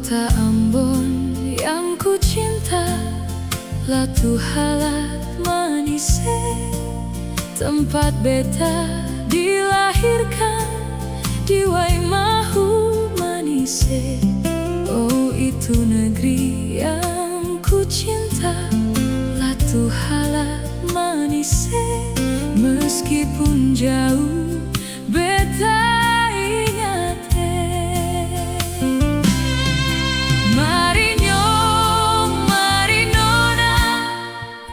Kota Ambon yang ku cinta, Latu Halat Manise, tempat beta dilahirkan di Waimahu Manise. Oh, itu negeri yang ku cinta, Latu Halat Manise. Meskipun jauh, beta ingat Marinyo, Marinona,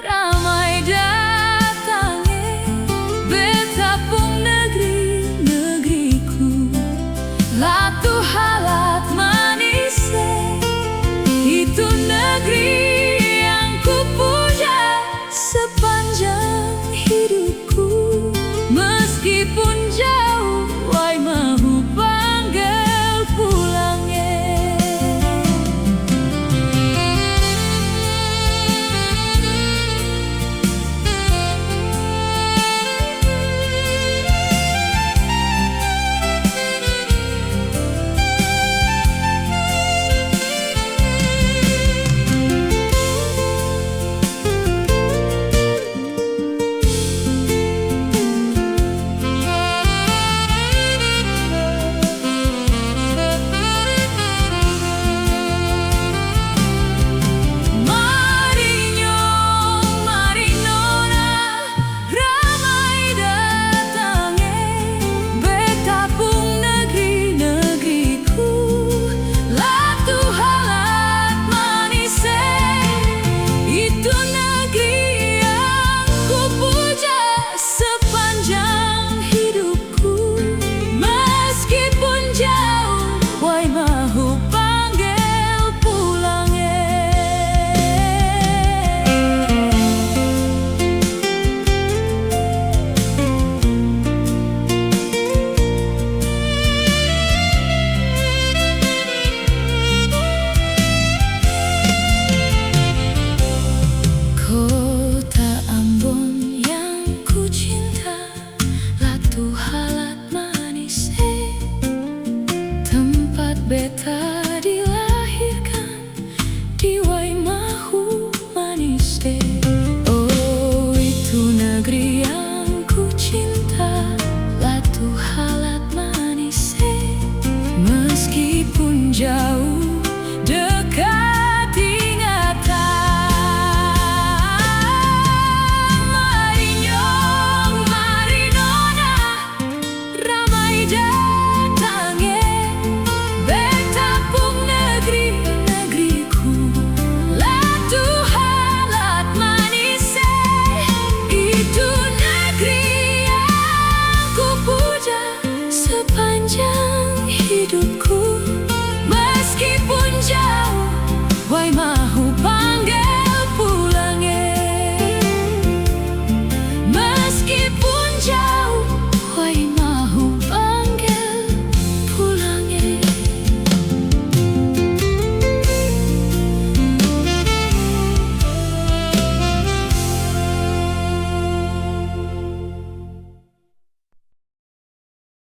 ramai datangnya beta pung negeriku, Latu Halat Manise. Itu negeri yang ku puja sepanjang hidupku. Meskipun jauh, Waimahu panggil pulangnya. Beta dilahirkan di Waimahu Manise. Oh, itu negeri yang ku cinta, Latu Halat Manise. Meskipun jauh, dekat ingatan. Marinyo, Marinona, ramai datangnya beta pung negeriku, Latu Halat Manise. Itu negeri yang ku puja sepanjang hidupku.